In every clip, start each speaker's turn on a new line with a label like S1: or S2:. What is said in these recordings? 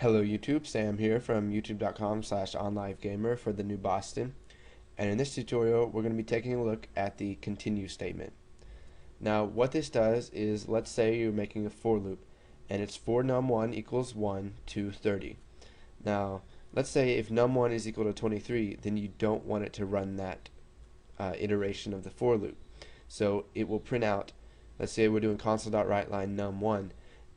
S1: Hello YouTube, Sam here from youtube.com/onlivegamer for the new Boston. And in this tutorial we're going to be taking a look at the continue statement. Now what this does is, let's say you're making a for loop and it's for num1 equals 1 to 30. Now let's say if num1 is equal to 23, then you don't want it to run that iteration of the for loop. So it will print out, let's say we're doing console.writeLine num1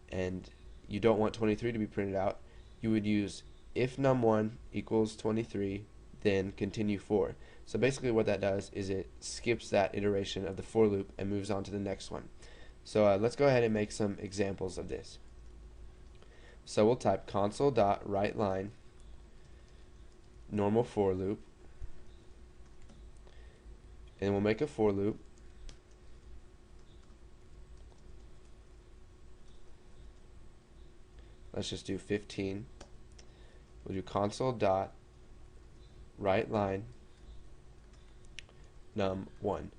S1: and you don't want 23 to be printed out. You would use if num1 equals 23, then continue for. So basically what that does is it skips that iteration of the for loop and moves on to the next one. So let's go ahead and make some examples of this. So we'll type console.writeLine normal for loop, and we'll make a for loop. Let's just do 15. We'll do console.writeLine num1.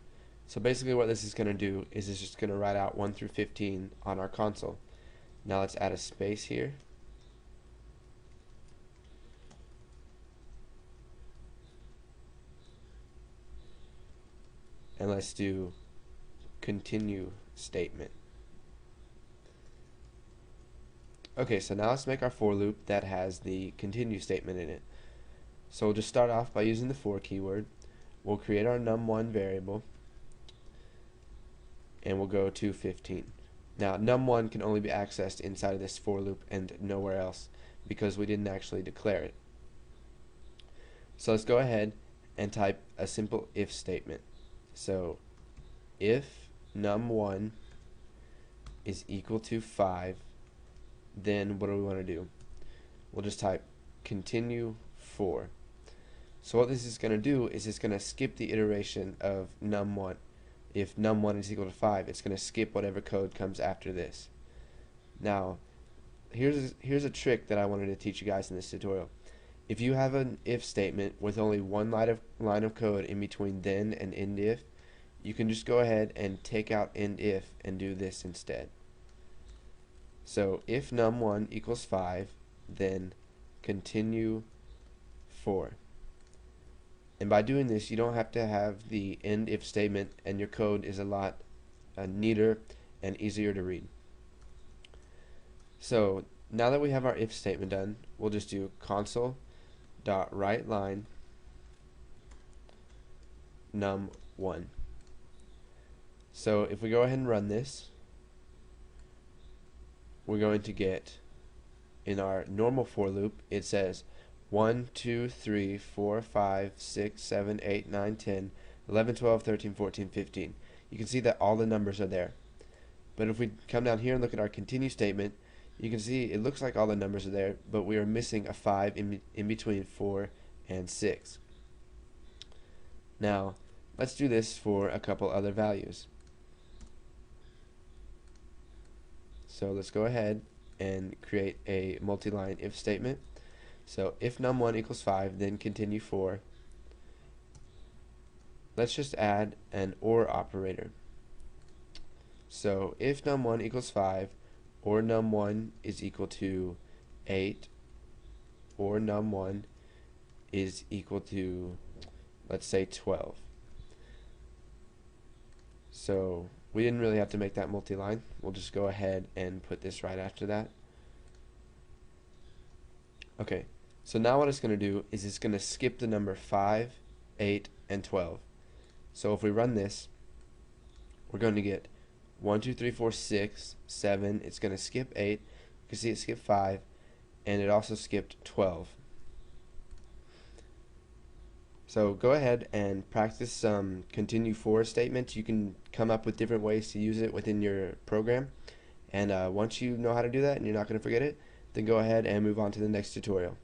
S1: So basically what this is going to do is it's just going to write out 1 through 15 on our console. Now let's add a space here. And let's do continue statement. Okay, so now let's make our for loop that has the continue statement in it. So we'll just start off by using the for keyword. We'll create our num1 variable and we'll go to 15. Now num1 can only be accessed inside of this for loop and nowhere else because we didn't actually declare it. So let's go ahead and type a simple if statement. So if num1 is equal to 5, then what do we want to do? We'll just type continue for. So what this is going to do is it's going to skip the iteration of num1. If num1 is equal to 5, it's going to skip whatever code comes after this. Now here's a trick that I wanted to teach you guys in this tutorial. If you have an if statement with only one line of code in between then and end if, you can just go ahead and take out end if and do this instead. So if num1 equals 5, then continue for. And by doing this, you don't have to have the end if statement, and your code is a lot neater and easier to read. So now that we have our if statement done, we'll just do console.writeLine num1. So if we go ahead and run this, we're going to get, in our normal for loop, it says 1, 2, 3, 4, 5, 6, 7, 8, 9, 10, 11, 12, 13, 14, 15. You can see that all the numbers are there. But if we come down here and look at our continue statement, you can see it looks like all the numbers are there, but we are missing a 5 in between 4 and 6. Now let's do this for a couple other values. So let's go ahead and create a multi-line if statement. So if num1 equals 5, then continue for. Let's just add an OR operator. So if num1 equals 5, or num1 is equal to 8, or num1 is equal to, let's say, 12. So we didn't really have to make that multi-line. We'll just go ahead and put this right after that. Okay, so now what it's going to do is it's going to skip the number 5, 8, and 12. So if we run this, we're going to get 1, 2, 3, 4, 6, 7. It's going to skip 8. You can see it skipped 5, and it also skipped 12. So go ahead and practice some continue for statements. You can come up with different ways to use it within your program. And once you know how to do that and you're not going to forget it, then go ahead and move on to the next tutorial.